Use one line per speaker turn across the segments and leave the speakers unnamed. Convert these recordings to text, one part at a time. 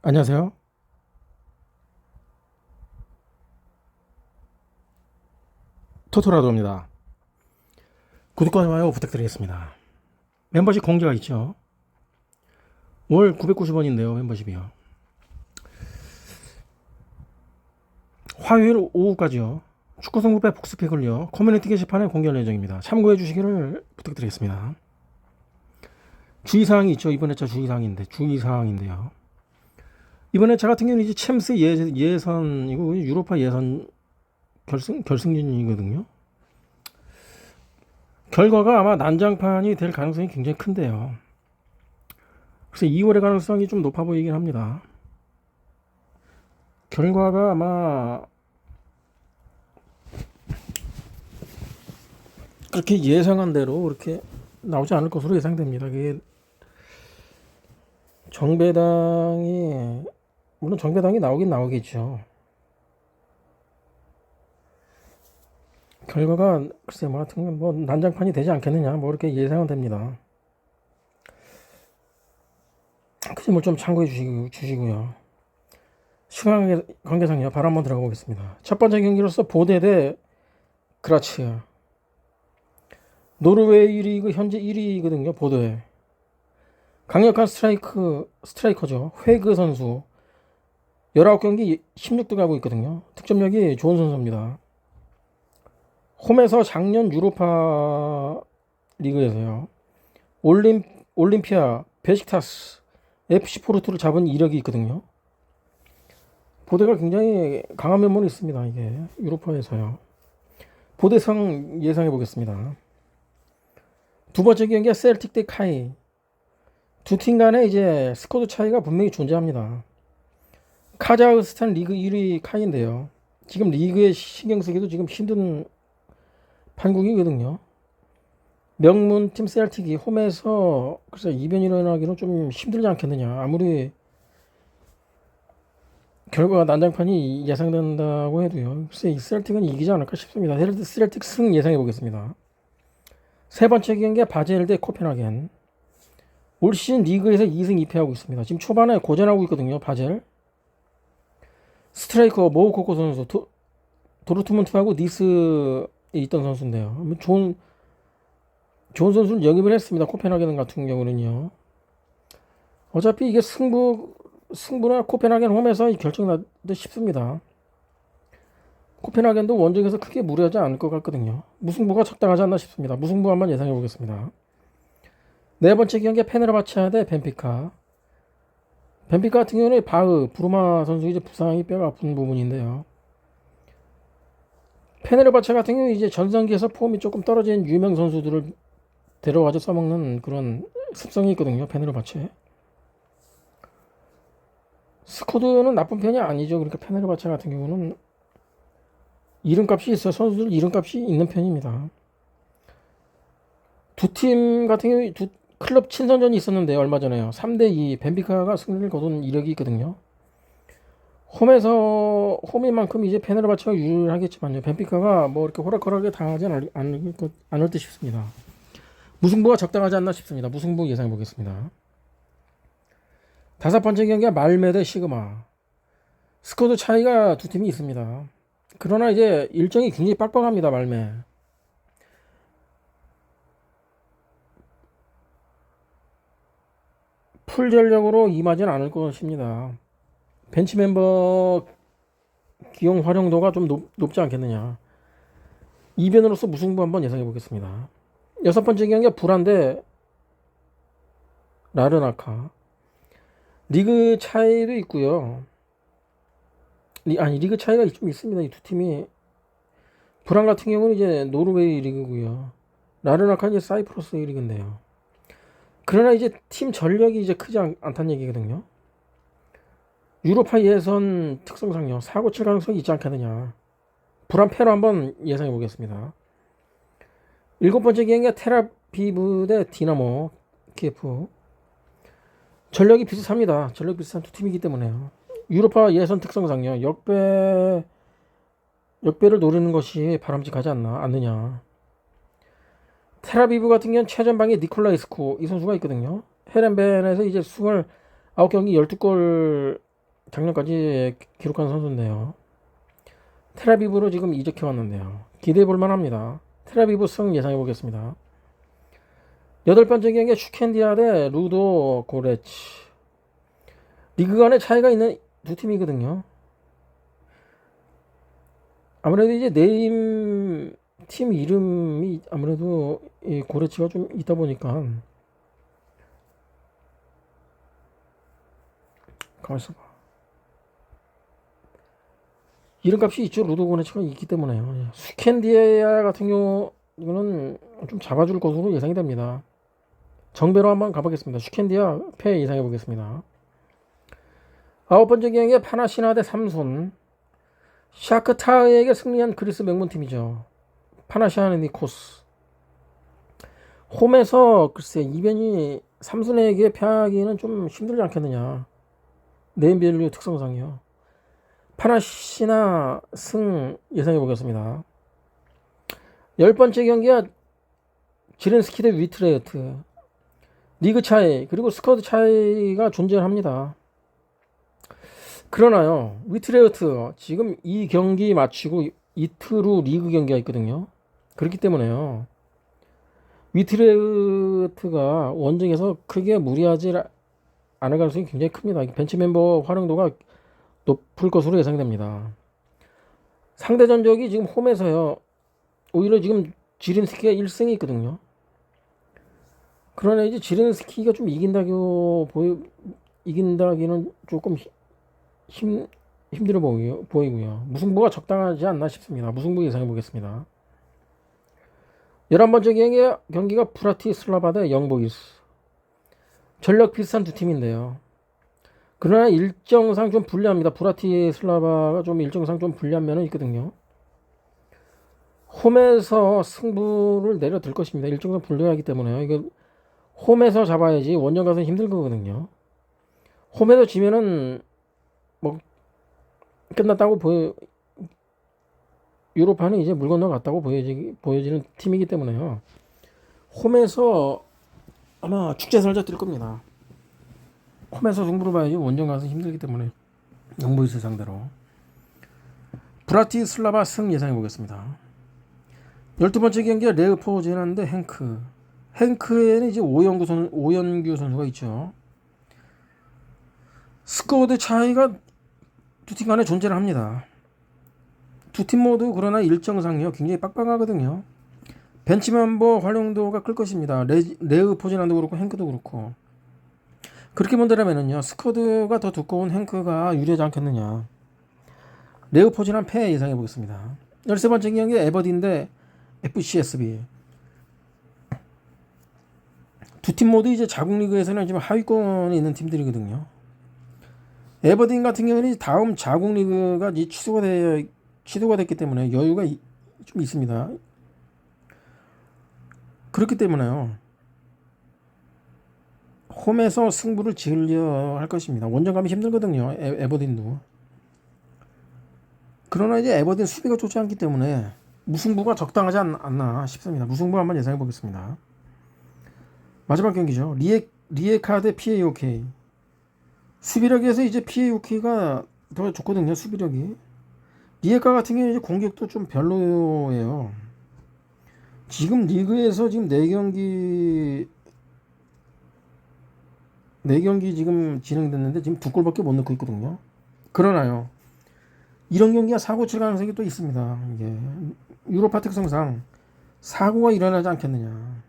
안녕하세요. 토토라도입니다. 구독과 좋아요 부탁드리겠습니다. 멤버십 공지가 있죠. 월 990원인데요, 멤버십이요. 화요일 오후까지요. 축구 승부배 복스픽을요. 커뮤니티 게시판에 공개할 예정입니다. 참고해 주시기를 부탁드리겠습니다. 주의사항이 있죠. 이번 회차 주의사항인데요. 이번 회차 같은 경우는 이제 챔스 예선이고 유로파 예선 결승전이거든요. 결과가 아마 난장판이 될 가능성이 굉장히 큰데요. 그래서 2월의 가능성이 좀 높아 보이긴 합니다. 결과가 아마 그렇게 예상한 대로 그렇게 나오지 않을 것으로 예상됩니다. 그게 물론 정배당이 나오긴 나오겠죠. 결과가 글쎄 뭐 하여튼 뭐 난장판이 되지 않겠느냐 뭐 이렇게 예상은 됩니다. 그 점을 좀 참고해 주시고요. 시간 관계상요 바로 한번 들어가 보겠습니다. 첫 번째 경기로서 보데 대 그라치아. 노르웨이 리그 현재 1위거든요. 보데. 강력한 스트라이커죠. 회그 선수. 19경기 16득 하고 있거든요. 득점력이 좋은 선수입니다. 홈에서 작년 유로파 리그에서요. 올림피아, 베식타스, FC 포르투를 잡은 이력이 있거든요. 보대가 굉장히 강한 면모는 있습니다. 이게 유로파에서요. 보대상 예상해 보겠습니다. 두 번째 경기가 셀틱 대 카이. 두 팀 간에 이제 스코어 차이가 분명히 존재합니다. 카자흐스탄 리그 1위 카이인데요. 지금 리그에 신경 쓰기도 지금 힘든 판국이거든요. 명문팀 셀틱이 홈에서 글쎄 이변이 일어나기는 좀 힘들지 않겠느냐. 아무리 결과가 난장판이 예상된다고 해도요. 글쎄 이 셀틱은 이기지 않을까 싶습니다. 셀틱 승 예상해 보겠습니다. 세 번째 경기가 바젤 대 코펜하겐. 올 시즌 리그에서 2승 2패하고 있습니다. 지금 초반에 고전하고 있거든요. 바젤. 스트라이커 모우코코 선수 도르트문트하고 니스에 있던 선수인데요. 좋은 선수를 영입을 했습니다. 코펜하겐 같은 경우는요. 어차피 이게 승부나 코펜하겐 홈에서 결정이 나도 싶습니다. 코펜하겐도 원정에서 크게 무리하지 않을 것 같거든요. 무승부가 적당하지 않나 싶습니다. 무승부 한번 예상해 보겠습니다. 네 번째 경기 페네르바체 대 벤피카. 벤피카 같은 경우는 브루마 선수 이제 부상이 뼈가 아픈 부분인데요. 페네르바체 같은 경우 이제 전성기에서 폼이 조금 떨어진 유명 선수들을 데려와서 써먹는 그런 습성이 있거든요. 페네르바체. 스쿼드는 나쁜 편이 아니죠. 그러니까 페네르바체 같은 경우는 이름값이 있어요. 선수들 이름값이 있는 편입니다. 두 팀 같은 경우 두 클럽 친선전이 있었는데 얼마 전에요. 3대2 벤피카가 승리를 거둔 이력이 있거든요. 홈인 만큼 이제 페네르바체가 유리하겠지만요. 벤피카가 뭐 이렇게 호락호락하게 당하지 않을 듯 싶습니다. 무승부가 적당하지 않나 싶습니다. 무승부 예상해 보겠습니다. 다섯 번째 경기가 말메 대 시그마. 스코어 차이가 두 팀이 있습니다. 그러나 이제 일정이 굉장히 빡빡합니다. 말메. 풀 전력으로 임하지는 않을 것입니다. 벤치 멤버 기용 활용도가 좀 높지 않겠느냐. 이변으로서 무승부 한번 예상해 보겠습니다. 여섯 번째 경기가 불안대 라르나카. 리그 차이도 있고요. 리그 차이가 좀 있습니다. 이 두 팀이. 불안 같은 경우는 이제 노르웨이 리그고요. 라르나카는 이제 사이프러스 리그인데요. 그러나 이제 팀 전력이 이제 크지 않다는 얘기거든요. 유로파 예선 특성상요. 사고 칠 가능성이 있지 않겠느냐. 불안패로 한번 예상해 보겠습니다. 일곱 번째 경기가 테라비브 대 디나모 키예프. 전력이 비슷합니다. 전력 비슷한 두 팀이기 때문에요. 유로파 예선 특성상요. 역배를 노리는 것이 바람직하지 않느냐. 테라비브 같은 경우는 최전방에 니콜라이스코 이 선수가 있거든요. 헤렌벤에서 이제 29경기 12골 작년까지 기록한 선수인데요. 텔아비브로 지금 이적해 왔는데요. 기대해 볼 만합니다. 텔아비브 승 예상해 보겠습니다. 여덟 번째 경기에 슈켄디아 대 루도 고레츠. 리그 간의 차이가 있는 두 팀이거든요. 아무래도 이제 네임 팀 이름이 아무래도 이 고레츠가 좀 있다 보니까 가만있어 봐. 이름값이 있죠. 루도 고레츠가 있기 때문에요. 슈켄디아 같은 경우 이거는 좀 잡아줄 것으로 예상이 됩니다. 정배로 한번 가보겠습니다. 슈켄디아 패 예상해 보겠습니다. 아홉 번째 경기에 파나시나 대 삼손. 샤크타르에게 승리한 그리스 명문팀이죠. 파나시아니코스. 홈에서 글쎄 이변이 삼손에게 패하기는 좀 힘들지 않겠느냐. 네임밸류 특성상이요. 파나시나 승 예상해 보겠습니다. 열 번째 경기가 지렌스키 대 위트레흐트. 리그 차이 그리고 스쿼드 차이가 존재합니다. 그러나요, 위트레흐트 지금 이 경기 마치고 이틀 후 리그 경기가 있거든요. 그렇기 때문에요, 위트레흐트가 원정에서 크게 무리하지 않을 가능성이 굉장히 큽니다. 벤치 멤버 활용도가 높을 것으로 예상됩니다. 상대 전적이 지금 홈에서요, 오히려 지금 지린스키가 1승이 있거든요. 그러나 이제 지린스키가 좀 이긴다기는 조금 힘들어 보이고요. 무승부가 적당하지 않나 싶습니다. 무승부 예상해 보겠습니다. 11번째 경기가 브라티슬라바 대 영보이스. 전력 비슷한 두 팀인데요. 그러나 일정상 좀 불리합니다. 브라티슬라바가 좀 일정상 좀 불리한 면은 있거든요. 홈에서 승부를 내려들 것입니다. 일정상 불리하기 때문에요. 이거 홈에서 잡아야지 원정 가서 힘들 거거든요. 홈에서 지면은 뭐 끝났다고 유로파는 이제 물 건너갔다고 보여지는 팀이기 때문에요. 홈에서 아마 축제 살자 뛸 겁니다. 홈에서 승부를 봐야지 원정 가서 힘들기 때문에 영보이스 상대로. 브라티슬라바 승 예상해 보겠습니다. 12번째 경기가 레오포제나인데 행크에는 이제 오연규 선수가 있죠. 스쿼드 차이가 두 팀 간에 존재를 합니다. 두 팀 모두 그러나 일정상이요 굉장히 빡빡하거든요. 벤치 멤버 활용도가 클 것입니다. 레우 포지난도 그렇고 행크도 그렇고. 그렇게 본다면은요, 스쿼드가 더 두꺼운 행크가 유리하지 않겠느냐. 레우 포지난 패 예상해 보겠습니다. 13번째 경기 에버딘 대 FCSB. 두 팀 모두 이제 자국 리그에서는 지금 하위권에 있는 팀들이거든요. 에버딘 같은 경우는 다음 자국 리그가 취소가 됐기 때문에 여유가 좀 있습니다. 그렇기 때문에요, 홈에서 승부를 지으려 할 것입니다. 원정감이 힘들거든요. 에버딘도. 그러나 이제 에버딘 수비가 좋지 않기 때문에 무승부가 적당하지 않나 싶습니다. 무승부 한번 예상해 보겠습니다. 마지막 경기죠. 리에카 대 PAOK. 수비력에서 이제 PAOK가 더 좋거든요. 수비력이. 리에카 같은 경우는 이제 공격도 좀 별로예요. 지금 리그에서 지금 4경기 지금 진행됐는데 지금 2골밖에 못 넣고 있거든요. 그러나요, 이런 경기가 사고 칠 가능성이 또 있습니다. 이게 유로파 특성상 사고가 일어나지 않겠느냐.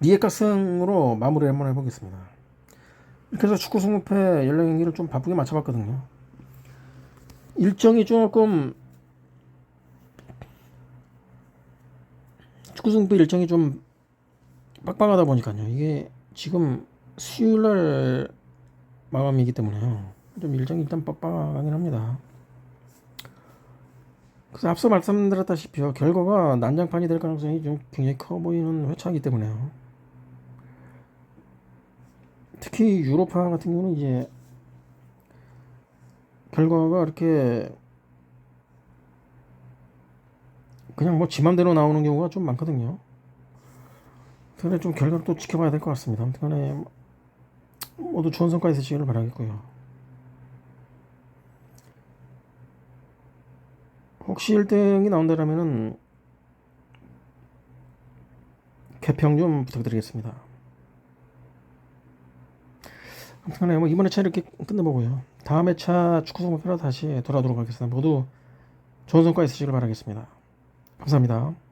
리에카 승으로 마무리 한번 해보겠습니다. 이렇게 해서 축구 승부패 14경기를 좀 바쁘게 맞춰봤거든요. 일정이 조금 축구 승부 일정이 좀 빡빡하다 보니까요. 이게 지금 수요일날 마감이기 때문에요. 좀 일정이 일단 빡빡하긴 합니다. 그래서 앞서 말씀드렸다시피 결과가 난장판이 될 가능성이 좀 굉장히 커 보이는 회차이기 때문에요. 특히 유로파 같은 경우는 이제 결과가 이렇게 그냥 뭐 지맘대로 나오는 경우가 좀 많거든요. 그래서 좀 결과를 또 지켜봐야 될 것 같습니다. 아무튼 간에 모두 좋은 성과 있으시기를 바라겠고요. 혹시 1등이 나온다면은 개평 좀 부탁드리겠습니다. 아무튼 뭐 이번 회차 이렇게 끝내보고요. 다음 회차 축구 성목표로 다시 돌아오도록 하겠습니다. 모두 좋은 성과 있으시길 바라겠습니다. 감사합니다.